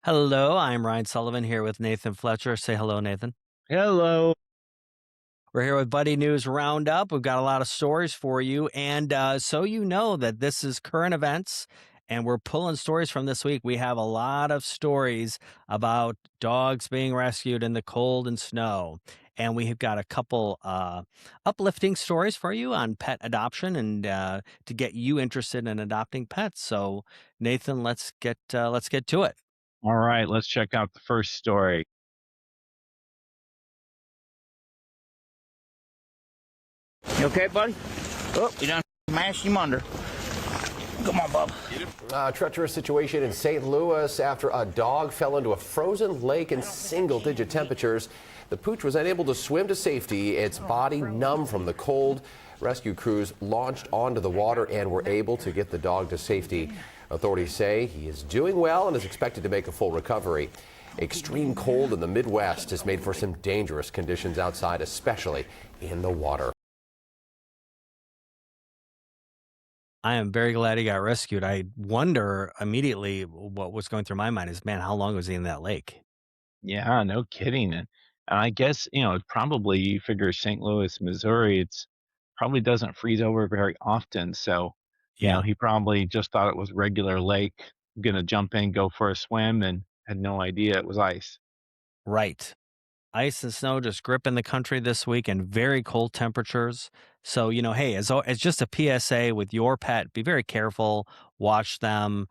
Hello, I'm Ryan Sullivan here with Nathan Fletcher. Say hello, Nathan. Hello. We're here with Buddy News Roundup. We've got a lot of stories for you. And so you know that this is current events, and we're pulling stories from this week. We have a lot of stories about dogs being rescued in the cold and snow. And we have got a couple uplifting stories for you on pet adoption and to get you interested in adopting pets. So, Nathan, let's get to it. All right, let's check out the first story. You okay, buddy? Oh, you done mashed him under. Come on, bub. Treacherous situation in St. Louis after a dog fell into a frozen lake in single-digit temperatures. The pooch was unable to swim to safety, its body numb from the cold. Rescue crews launched onto the water and were able to get the dog to safety. Authorities say he is doing well and is expected to make a full recovery. Extreme cold in the Midwest has made for some dangerous conditions outside, especially in the water. I am very glad he got rescued. I wonder immediately what was going through my mind is, man, how long was he in that lake? Yeah, no kidding. And I guess, probably you figure St. Louis, Missouri, it's probably doesn't freeze over very often. So, Yeah, he probably just thought it was regular lake, gonna jump in, go for a swim, and had no idea it was ice. right. Ice and snow just gripping the country this week and very cold temperatures. So, hey, as just a PSA with your pet, be very careful, watch them,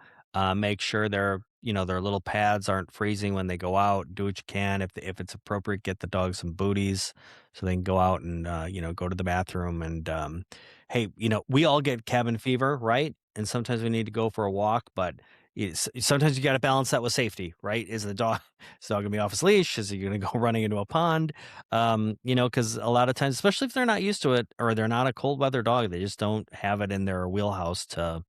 make sure their little pads aren't freezing when they go out. Do what you can. If it's appropriate, get the dog some booties so they can go out and, go to the bathroom. And, hey, we all get cabin fever, right? And sometimes we need to go for a walk, but sometimes you got to balance that with safety, right? Is the dog gonna be off his leash? Is he gonna go running into a pond? Because a lot of times, especially if they're not used to it or they're not a cold weather dog, they just don't have it in their wheelhouse to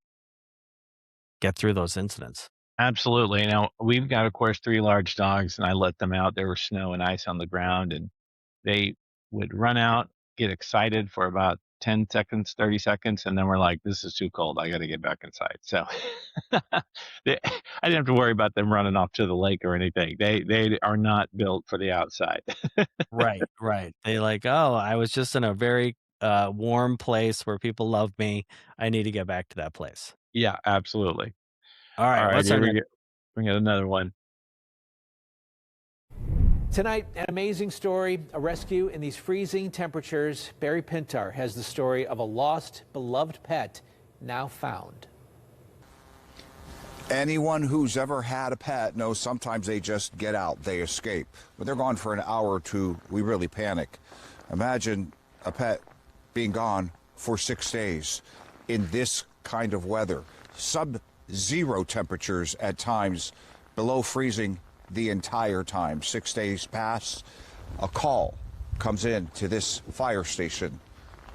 get through those incidents. Absolutely. Now, we've got, of course, 3 large dogs, and I let them out. There was snow and ice on the ground, and they would run out, get excited for about 10 seconds, 30 seconds, and then we're like, "This is too cold. I gotta get back inside." So, they I didn't have to worry about them running off to the lake or anything. They are not built for the outside. Right, right. They like, oh, I was just in a very warm place where people love me. I need to get back to that place. Yeah, absolutely. All All right, right, what's here our we next? go. We got another one. Tonight, an amazing story, a rescue in these freezing temperatures. Barry Pintar has the story of a lost, beloved pet now found. Anyone who's ever had a pet knows sometimes they just get out, they escape. When they're gone for an hour or two, we really panic. Imagine a pet being gone for 6 days in this kind of weather. Sub-zero temperatures at times, below freezing the entire time. 6 days pass, a call comes in to this fire station.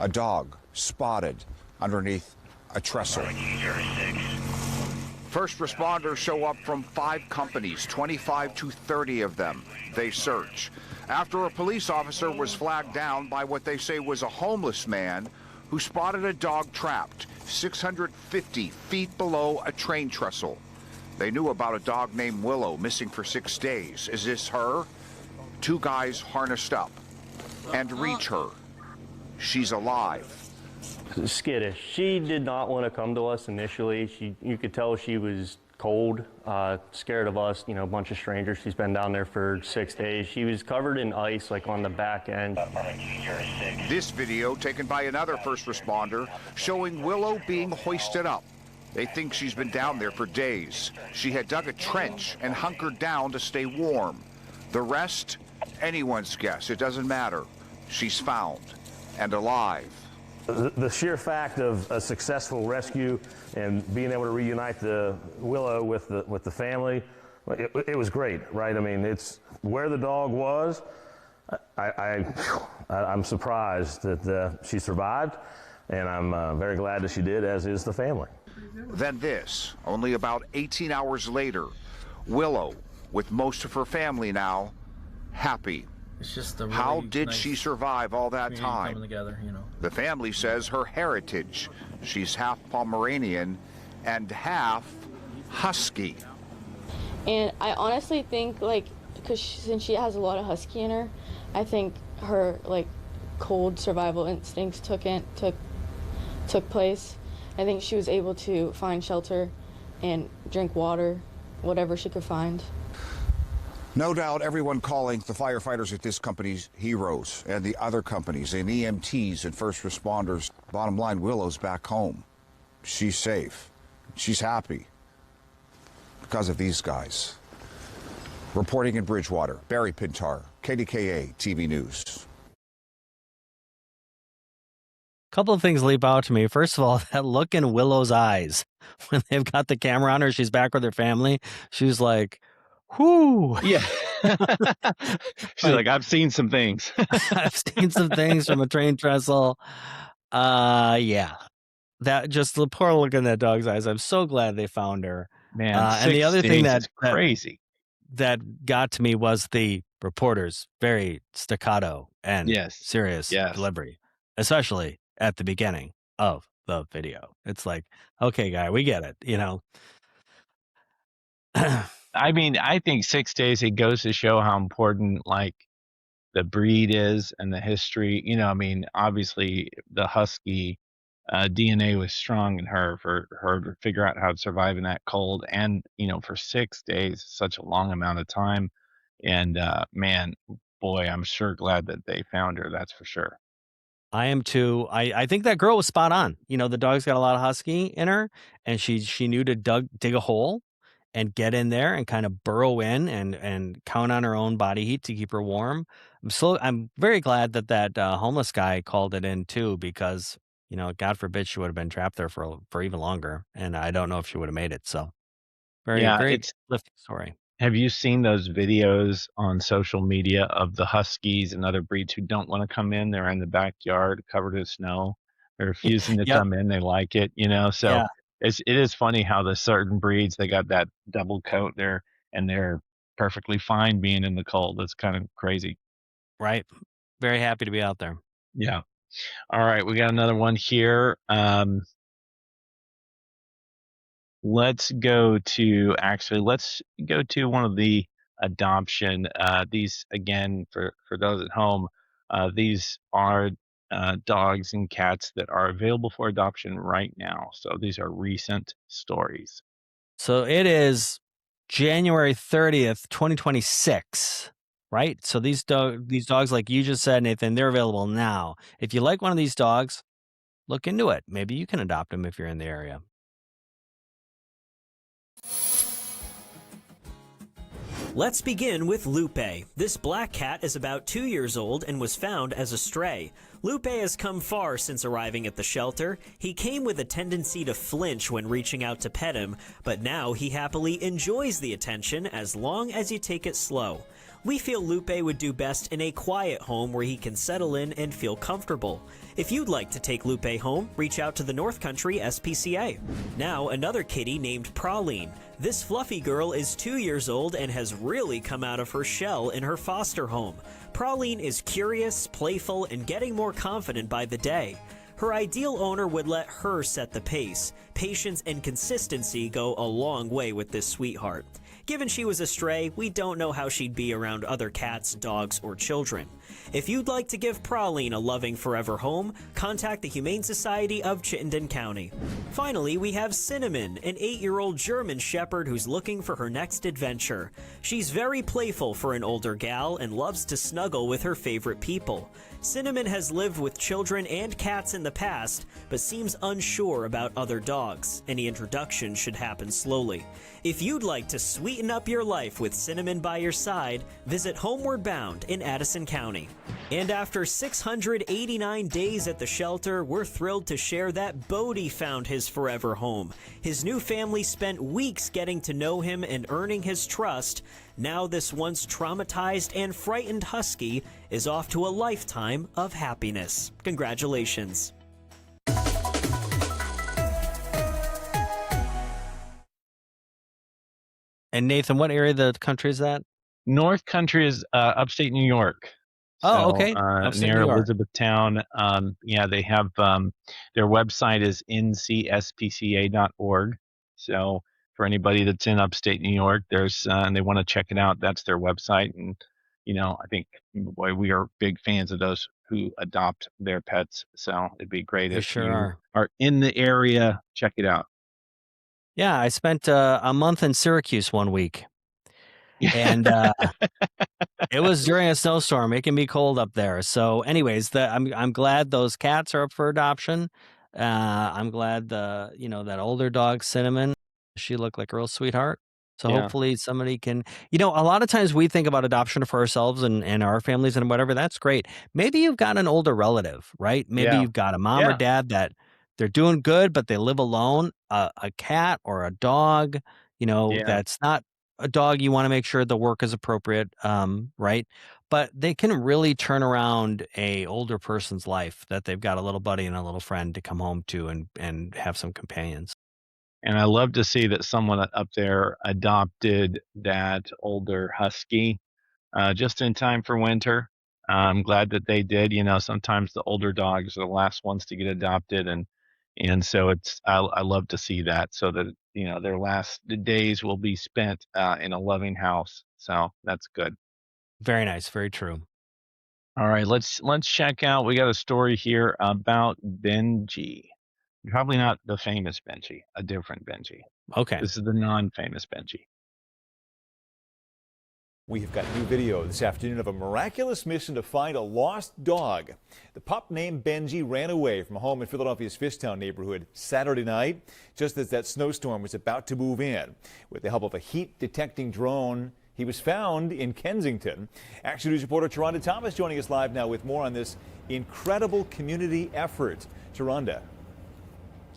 A dog spotted underneath a trestle. First responders show up from 5 companies, 25 to 30 of them. They search. After a police officer was flagged down by what they say was a homeless man who spotted a dog trapped 650 feet below a train trestle. They knew about a dog named Willow missing for 6 days. Is this her? 2 guys harnessed up and reach her. She's alive. Skittish. She did not want to come to us initially. You could tell she was cold, scared of us, a bunch of strangers. She's been down there for 6 days. She was covered in ice, like on the back end. This video taken by another first responder showing Willow being hoisted up. They think she's been down there for days. She had dug a trench and hunkered down to stay warm. The rest, anyone's guess. It doesn't matter. She's found and alive. The sheer fact of a successful rescue and being able to reunite the Willow with the family, it was great, right? I mean, it's where the dog was. I'm surprised that she survived, and I'm very glad that she did, as is the family. Then this, only about 18 hours later, Willow, with most of her family now, happy. It's just a really How did nice she survive all that community time? coming together, The family says her heritage. She's half Pomeranian and half Husky. And I honestly think, like, because since she has a lot of husky in her, I think her, like, cold survival instincts took place. I think she was able to find shelter and drink water, whatever she could find. No doubt everyone calling the firefighters at this company's heroes, and the other companies and EMTs and first responders. Bottom line, Willow's back home. She's safe. She's happy because of these guys. Reporting in Bridgewater, Barry Pintar, KDKA TV News. Couple of things leap out to me. First of all, that look in Willow's eyes when they've got the camera on her, she's back with her family. She's like, whoo. Yeah. She's like, I've seen some things. I've seen some things from a train trestle. Yeah. That just the poor look in that dog's eyes. I'm so glad they found her. Man, and the other thing is crazy. That got to me was the reporter's very staccato and serious delivery, especially at the beginning of the video. It's like, okay, guy, we get it, you know. I mean, I think 6 days, it goes to show how important, like, the breed is and the history. You know, I mean, obviously the husky DNA was strong in her for her to figure out how to survive in that cold, and you know, for 6 days, such a long amount of time. And man, boy, I'm sure glad that they found her. That's for sure. I am too. I think that girl was spot on. You know, the dog's got a lot of husky in her, and she knew to dig a hole and get in there and kind of burrow in and count on her own body heat to keep her warm. I'm very glad that homeless guy called it in too, because you know, God forbid she would have been trapped there for even longer, and I don't know if she would have made it. So very uplifting story. Have you seen those videos on social media of the huskies and other breeds who don't want to come in? They're in the backyard covered in snow. They're refusing to come in. They like it, you know. So it is funny how the certain breeds, they got that double coat there, and they're perfectly fine being in the cold. It's kind of crazy. Right. Very happy to be out there. Yeah. All right, we got another one here. Let's go to one of the adoption. These, again, for those at home, these are dogs and cats that are available for adoption right now. So these are recent stories. So it is January 30th, 2026. Right? So these dogs, like you just said, Nathan, they're available now. If you like one of these dogs, look into it. Maybe you can adopt them if you're in the area. Let's begin with Lupe. This black cat is about 2 years old and was found as a stray. Lupe has come far since arriving at the shelter. He came with a tendency to flinch when reaching out to pet him, but now he happily enjoys the attention as long as you take it slow. We feel Lupe would do best in a quiet home where he can settle in and feel comfortable. If you'd like to take Lupe home, reach out to the North Country SPCA. Now, another kitty named Praline. This fluffy girl is 2 years old and has really come out of her shell in her foster home. Praline is curious, playful, and getting more confident by the day. Her ideal owner would let her set the pace. Patience and consistency go a long way with this sweetheart. Given she was a stray, we don't know how she'd be around other cats, dogs, or children. If you'd like to give Praline a loving forever home, contact the Humane Society of Chittenden County. Finally, we have Cinnamon, an 8-year-old German Shepherd who's looking for her next adventure. She's very playful for an older gal and loves to snuggle with her favorite people. Cinnamon has lived with children and cats in the past, but seems unsure about other dogs. Any introduction should happen slowly. If you'd like to sweeten up your life with Cinnamon by your side, visit Homeward Bound in Addison County. And after 689 days at the shelter, we're thrilled to share that Bodie found his forever home. His new family spent weeks getting to know him and earning his trust. Now this once traumatized and frightened husky is off to a lifetime of happiness. Congratulations. And Nathan, what area of the country is that? North Country is upstate New York. Oh, okay. Near Elizabethtown. Yeah, they have their website is ncspca.org. So for anybody that's in upstate New York, there's and they want to check it out. That's their website, and I think boy, we are big fans of those who adopt their pets. So it'd be great We if sure you are. are in the area. Check it out. Yeah, I spent a month in Syracuse one week, and it was during a snowstorm. It can be cold up there. So, anyways, I'm glad those cats are up for adoption. I'm glad that older dog Cinnamon, she looked like a real sweetheart. So Yeah, hopefully somebody can, a lot of times we think about adoption for ourselves and our families and whatever. That's great. Maybe you've got an older relative, right? Maybe yeah, you've got a mom or yeah, dad that they're doing good, but they live alone. A cat or a dog, yeah. that's not a dog. You want to make sure the work is appropriate, right? But they can really turn around a older person's life that they've got a little buddy and a little friend to come home to and have some companions. And I love to see that someone up there adopted that older husky just in time for winter. I'm glad that they did. Sometimes the older dogs are the last ones to get adopted, and so I love to see that, so that their last days will be spent in a loving house. So that's good. Very nice, very true. All right, let's check out. We got a story here about Benji. Probably not the famous Benji, a different Benji. Okay. This is the non-famous Benji. We have got new video this afternoon of a miraculous mission to find a lost dog. The pup named Benji ran away from a home in Philadelphia's Fishtown neighborhood Saturday night, just as that snowstorm was about to move in. With the help of a heat-detecting drone, he was found in Kensington. Action News reporter Taronda Thomas joining us live now with more on this incredible community effort. Taronda.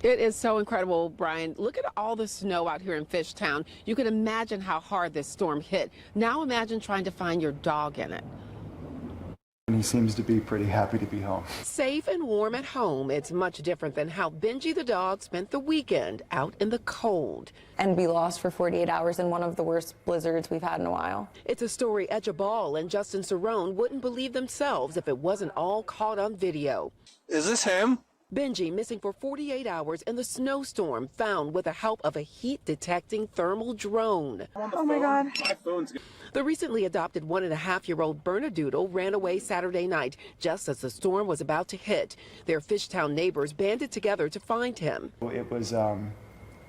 It is so incredible, Brian. Look at all the snow out here in Fishtown. You can imagine how hard this storm hit. Now imagine trying to find your dog in it. And he seems to be pretty happy to be home. Safe and warm at home. It's much different than how Benji the dog spent the weekend out in the cold. And be lost for 48 hours in one of the worst blizzards we've had in a while. It's a story Ball and Justin Cerrone wouldn't believe themselves if it wasn't all caught on video. Is this him? Benji missing for 48 hours in the snowstorm, found with the help of a heat-detecting thermal drone. Oh my God. The recently adopted 1.5-year-old Bernedoodle ran away Saturday night, just as the storm was about to hit. Their Fishtown neighbors banded together to find him. It was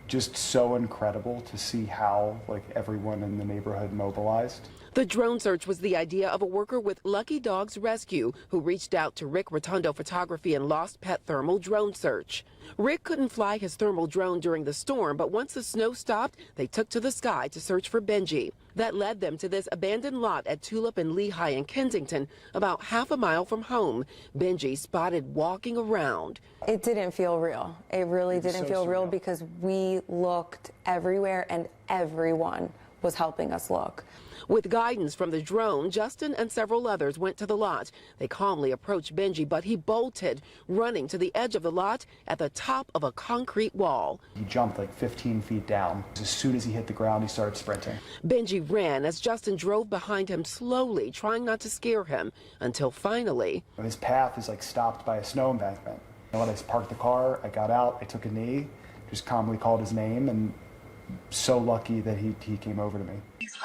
just so incredible to see how everyone in the neighborhood mobilized. The drone search was the idea of a worker with Lucky Dogs Rescue who reached out to Rick Rotundo Photography and Lost Pet Thermal Drone Search. Rick couldn't fly his thermal drone during the storm, but once the snow stopped, they took to the sky to search for Benji. That led them to this abandoned lot at Tulip and Lehigh in Kensington, about half a mile from home. Benji spotted walking around. It didn't feel real. It really didn't feel real because we looked everywhere and everyone was helping us look. With guidance from the drone, Justin and several others went to the lot. They calmly approached Benji, but he bolted, running to the edge of the lot at the top of a concrete wall. He jumped 15 feet down. As soon as he hit the ground, he started sprinting. Benji ran as Justin drove behind him slowly, trying not to scare him, until finally... His path is stopped by a snow embankment. And when I parked the car, I got out, I took a knee, just calmly called his name, and so lucky that he came over to me.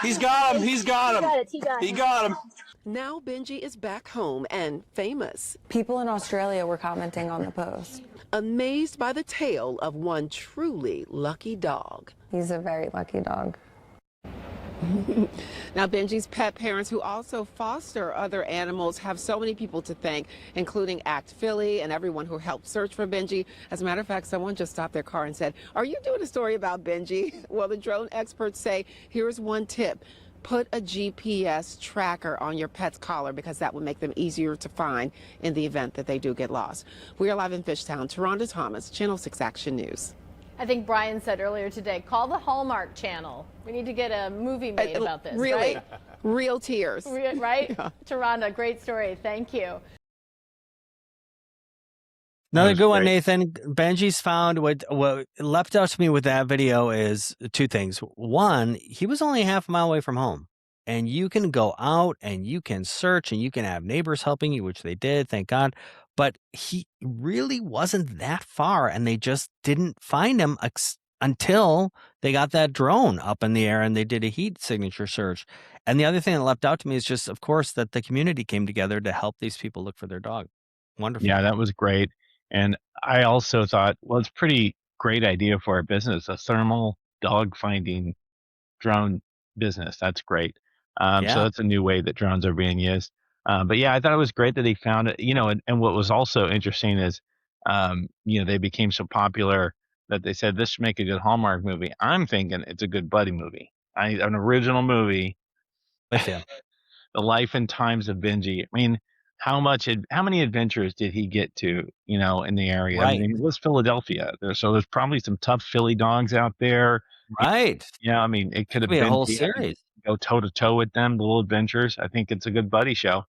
He's got him. He's got him. He got him. Now Benji is back home and famous. People in Australia were commenting on the post. Amazed by the tale of one truly lucky dog. He's a very lucky dog. Now, Benji's pet parents, who also foster other animals, have so many people to thank, including Act Philly and everyone who helped search for Benji. As a matter of fact, someone just stopped their car and said, "Are you doing a story about Benji?" Well, the drone experts say, here's one tip. Put a GPS tracker on your pet's collar because that would make them easier to find in the event that they do get lost. We are live in Fishtown. Taronda Thomas, Channel 6 Action News. I think Brian said earlier today, call the Hallmark Channel. We need to get a movie made about this, really? right? Real tears. Right? Yeah. Taronda, great story. Thank you. Another good one, Nathan. Benji's found. What leapt out to me with that video is two things. One, he was only half a mile away from home. And you can go out and you can search and you can have neighbors helping you, which they did, thank God. But he really wasn't that far, and they just didn't find him until they got that drone up in the air and they did a heat signature search. And the other thing that leapt out to me is just, of course, that the community came together to help these people look for their dog. Wonderful. Yeah, that was great. And I also thought, well, it's pretty great idea for a business, a thermal dog finding drone business. That's great. So Yeah. that's a new way that drones are being used. But yeah, I thought it was great that they found it, and what was also interesting is, they became so popular that they said this should make a good Hallmark movie. I'm thinking it's a good buddy movie. An original movie, With you. the life and times of Benji. I mean, how many adventures did he get to, in the area? I Right. mean, it was Philadelphia. So there's probably some tough Philly dogs out there. Right. Yeah, I mean, it could have Be a been whole series. go toe to toe with them, Little Adventures. I think it's a good buddy show.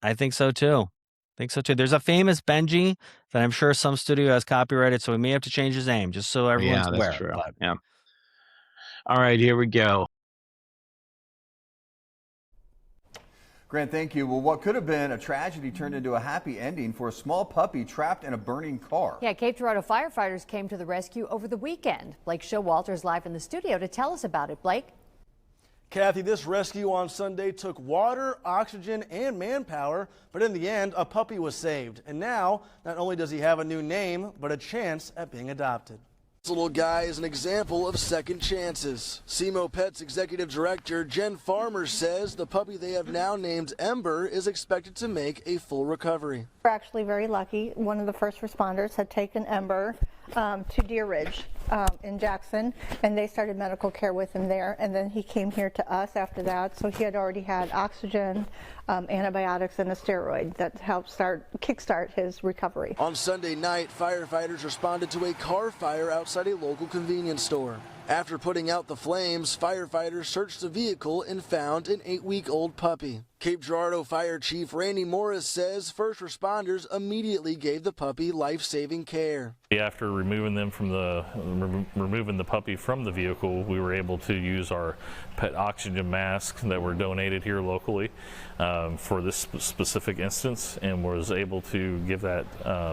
I think so too. There's a famous Benji that I'm sure some studio has copyrighted, so we may have to change his name just so everyone's Yeah, that's aware. true. But Yeah. All right, here we go. Grant, thank you. Well, what could have been a tragedy turned into a happy ending for a small puppy trapped in a burning car. Yeah, Cape Girardeau firefighters came to the rescue over the weekend. Blake Showalter is live in the studio to tell us about it. Blake? Kathy, this rescue on Sunday took water, oxygen, and manpower, but in the end, a puppy was saved. And now, not only does he have a new name, but a chance at being adopted. This little guy is an example of second chances. SEMO Pets Executive Director Jen Farmer says the puppy they have now named Ember is expected to make a full recovery. We're actually very lucky. One of the first responders had taken Ember to Deer Ridge in Jackson, and they started medical care with him there, and then he came here to us after that. So he had already had oxygen, antibiotics, and a steroid that helped kickstart his recovery. On Sunday night, firefighters responded to a car fire outside a local convenience store. After putting out the flames, firefighters searched the vehicle and found an 8-week-old puppy. Cape Girardeau Fire Chief Randy Morris says first responders immediately gave the puppy life-saving care. After removing the puppy from the vehicle, we were able to use our pet oxygen masks that were donated here locally for this specific instance, and was able to give that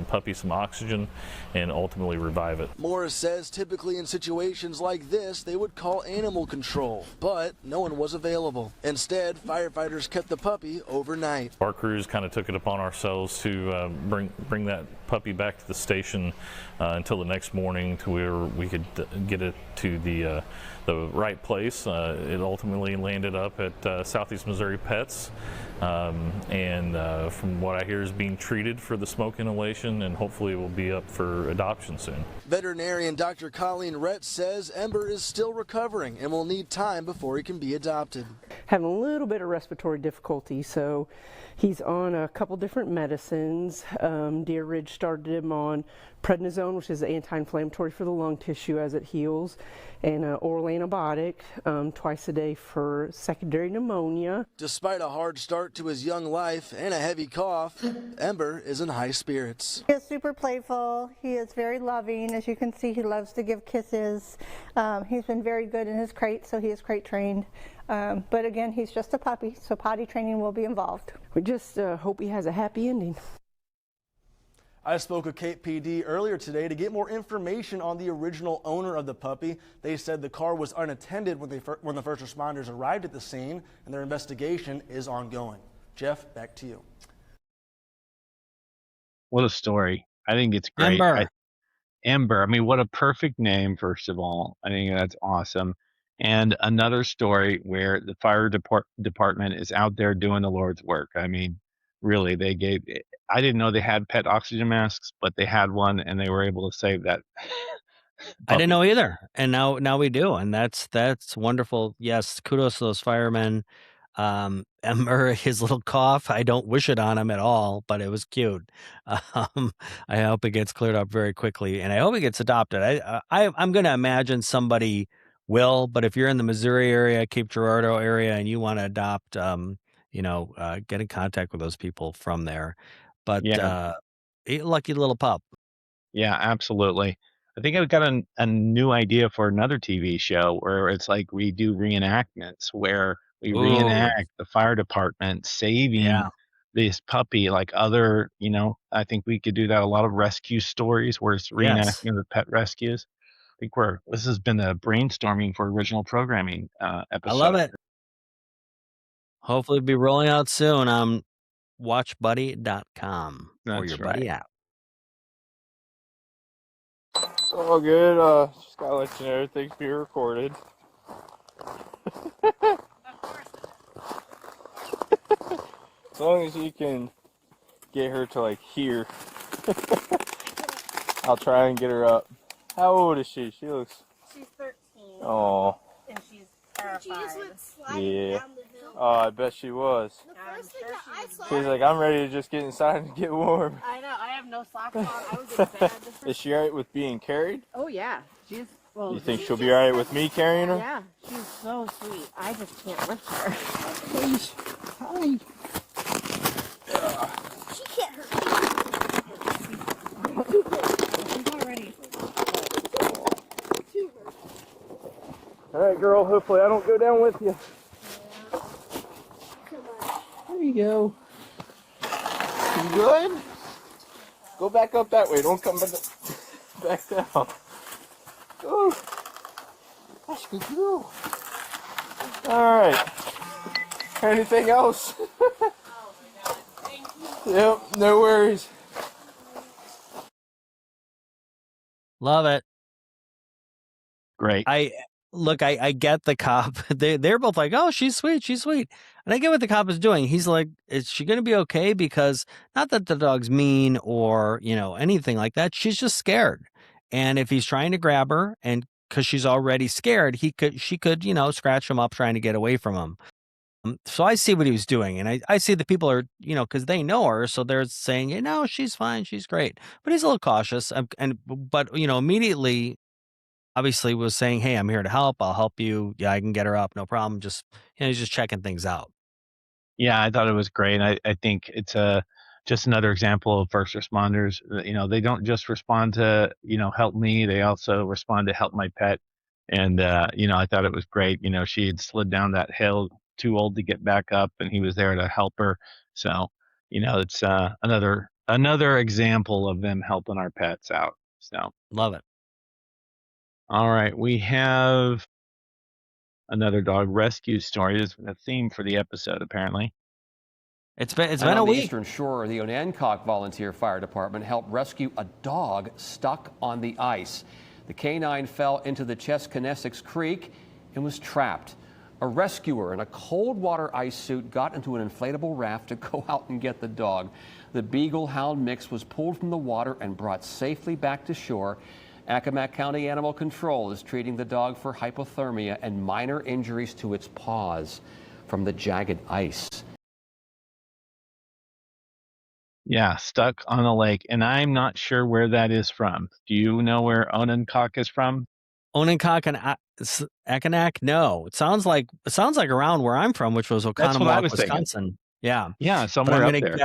puppy some oxygen and ultimately revive it. Morris says typically in situations like this, they would call animal control, but no one was available. Instead, firefighters kept the puppy overnight. Our crews kind of took it upon ourselves to bring that puppy back to the station until the next morning to where we could get it to the right place. It ultimately landed up at Southeast Missouri Pets, and from what I hear is being treated for the smoke inhalation, and hopefully it will be up for adoption soon. Veterinarian Dr. Colleen Rett says Ember is still recovering and will need time before he can be adopted. Having a little bit of respiratory difficulty, so he's on a couple different medicines. Deer Ridge started him on prednisone, which is anti-inflammatory for the lung tissue as it heals, and an oral antibiotic twice a day for secondary pneumonia. Despite a hard start to his young life and a heavy cough, Ember is in high spirits. He is super playful. He is very loving. As you can see, he loves to give kisses. He's been very good in his crate, so he is crate trained. But again, he's just a puppy, so potty training will be involved. We just hope he has a happy ending. I spoke with Cape PD earlier today to get more information on the original owner of the puppy. They said the car was unattended when the first responders arrived at the scene, and their investigation is ongoing. Jeff, back to you. What a story. I think it's great. Ember. I mean, what a perfect name, first of all. I think that's awesome. And another story where the fire department is out there doing the Lord's work. I mean, really, I didn't know they had pet oxygen masks, but they had one, and they were able to save that. I didn't know either, and now we do, and that's wonderful. Yes, kudos to those firemen. Ember, his little cough, I don't wish it on him at all, but it was cute. I hope it gets cleared up very quickly, and I hope it gets adopted. I'm going to imagine somebody will, but if you're in the Missouri area, Cape Girardeau area, and you want to adopt, get in contact with those people from there. But Yeah. Lucky little pup. Yeah, absolutely. I think I've got a new idea for another TV show where it's like we do reenactments, where we Ooh. reenact the fire department saving this puppy, like other, I think we could do that. A lot of rescue stories where it's Yes. reenacting the pet rescues. think this has been a brainstorming for original programming I love episode. it. Hopefully it'll be rolling out soon on watchbuddy.com or That's your right. Buddy app. It's all good. Just gotta let you know everything's being recorded. As long as you can get her to like here, I'll try and get her up. How old is she? She looks. She's 13. Oh. And she's terrified. Yeah. Oh, I bet she was. She's like, I'm ready to just get inside and get warm. I know. I have no socks on. I was in bed. Is she alright with being carried? Oh yeah. She's well. You think she'll be alright with me carrying her? Yeah. She's so sweet. I just can't lift her. Hi. She can't hurt me. She's already. Alright, girl. Hopefully I don't go down with you. There you go. You good? Go back up that way. Don't come back down. Oh, that's good girl. All right. Anything else? Yep. No worries. Love it. Great. I get the cop. They're both like, oh, she's sweet. And I get what the cop is doing. He's like, is she going to be okay? Because not that the dog's mean or, anything like that. She's just scared. And if he's trying to grab her and because she's already scared, she could, scratch him up trying to get away from him. So I see what he was doing. And I see the people are, because they know her. So they're saying, she's fine. She's great. But he's a little cautious. But immediately, obviously was saying, hey, I'm here to help. I'll help you. Yeah, I can get her up. No problem. Just, he's just checking things out. Yeah, I thought it was great. I think it's just another example of first responders. They don't just respond to, help me. They also respond to help my pet. And, I thought it was great. She had slid down that hill, too old to get back up, and he was there to help her. So, it's another example of them helping our pets out. So love it. All right, we have another dog rescue story. This is a theme for the episode, apparently. It's been on a the week. Eastern Shore, the Onancock Volunteer Fire Department helped rescue a dog stuck on the ice. The canine fell into the Chesconessix Creek and was trapped. A rescuer in a cold water ice suit got into an inflatable raft to go out and get the dog. The Beagle Hound mix was pulled from the water and brought safely back to shore. Accomack County Animal Control is treating the dog for hypothermia and minor injuries to its paws from the jagged ice. Yeah, stuck on a lake, and I'm not sure where that is from. Do you know where Onancock is from? Onancock and Accomack? No, it sounds like around where I'm from, which was Oconomowoc, Wisconsin. Thinking. Yeah, somewhere I'm up there.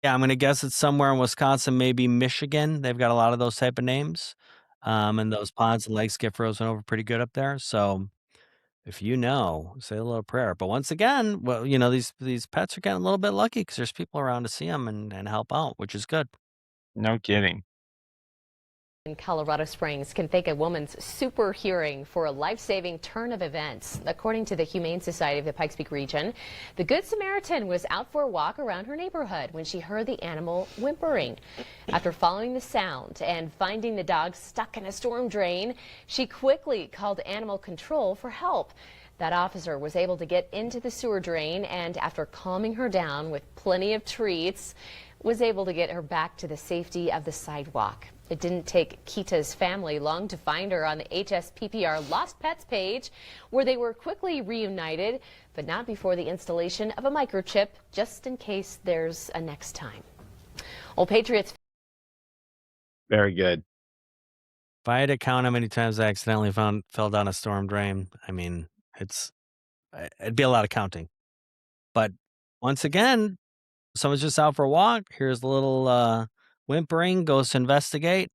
I'm going to guess it's somewhere in Wisconsin, maybe Michigan. They've got a lot of those type of names. And those ponds and lakes get frozen over pretty good up there. So if say a little prayer. But once again, well, these pets are getting a little bit lucky because there's people around to see them and help out, which is good. No kidding. In Colorado Springs can thank a woman's super hearing for a life-saving turn of events. According to the Humane Society of the Pikes Peak region, the Good Samaritan was out for a walk around her neighborhood when she heard the animal whimpering. After following the sound and finding the dog stuck in a storm drain, she quickly called animal control for help. That officer was able to get into the sewer drain and, after calming her down with plenty of treats, was able to get her back to the safety of the sidewalk. It didn't take Kita's family long to find her on the HSPPR Lost Pets page, where they were quickly reunited, but not before the installation of a microchip, just in case there's a next time. Old Patriots. Very good. If I had to count how many times I accidentally fell down a storm drain, I mean, it'd be a lot of counting. But once again, someone's just out for a walk. Here's a little whimpering, goes to investigate.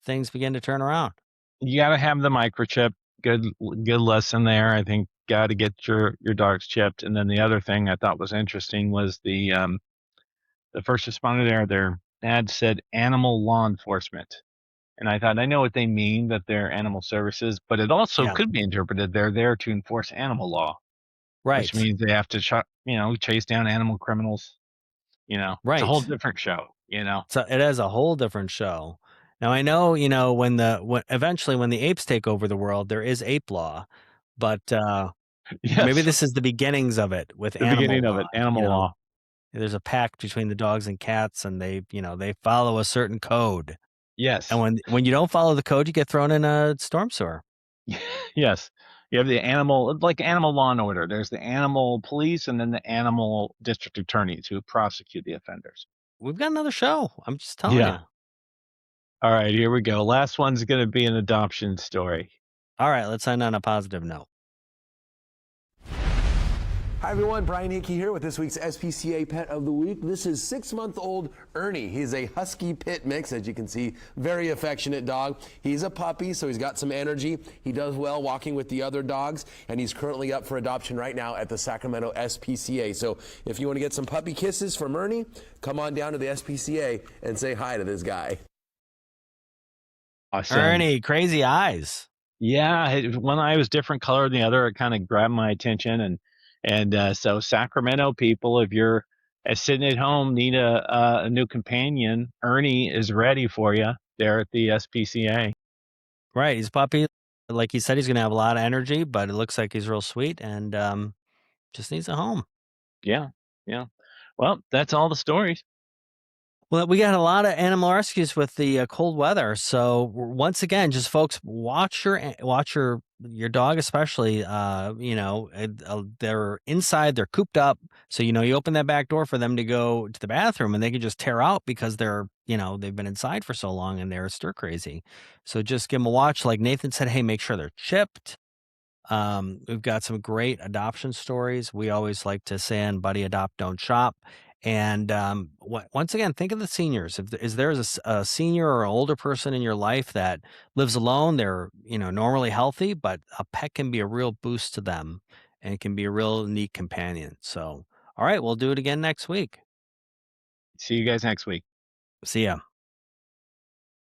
Things begin to turn around. You got to have the microchip. Good lesson there. I think got to get your dogs chipped. And then the other thing I thought was interesting was the first responder there. Their ad said animal law enforcement. And I thought, I know what they mean, that they're animal services, but it also Yeah. could be interpreted they're there to enforce animal law, which Right. means they have to, chase down animal criminals. It's a whole Right. different show. So it is a whole different show. Now I know, when eventually when the apes take over the world, there is ape law, but maybe Yes, this is the beginnings of it with the animal beginning of law. it, animal law. There's a pact between the dogs and cats, and they follow a certain code. Yes. And when you don't follow the code, you get thrown in a storm sewer. Yes. You have the animal, like animal law and order. There's the animal police and then the animal district attorneys who prosecute the offenders. We've got another show. I'm just telling Yeah. you. All right, here we go. Last one's going to be an adoption story. All right, let's end on a positive note. Hi everyone, Brian Hickey here with this week's SPCA Pet of the Week. This is 6-month-old Ernie. He's a Husky Pit mix, as you can see, very affectionate dog. He's a puppy, so he's got some energy. He does well walking with the other dogs, and he's currently up for adoption right now at the Sacramento SPCA. So if you want to get some puppy kisses from Ernie, come on down to the SPCA and say hi to this guy. Awesome. Ernie, crazy eyes. Yeah, one eye was different color than the other. It kind of grabbed my attention, and so Sacramento people, if you're sitting at home, need a new companion, Ernie is ready for you there at the SPCA. Right, he's a puppy. Like he said, he's going to have a lot of energy, but it looks like he's real sweet and just needs a home. Yeah. Well, that's all the stories. Well, we got a lot of animal rescues with the cold weather. So once again, just folks, watch your dog, especially. They're inside, they're cooped up. So you open that back door for them to go to the bathroom, and they can just tear out because they've been inside for so long and they're stir crazy. So just give them a watch. Like Nathan said, hey, make sure they're chipped. We've got some great adoption stories. We always like to say on Buddy Adopt, Don't Shop. And once again, think of the seniors. If there's a senior or an older person in your life that lives alone, they're normally healthy, but a pet can be a real boost to them and can be a real neat companion. So, all right, we'll do it again next week. See you guys next week. See ya.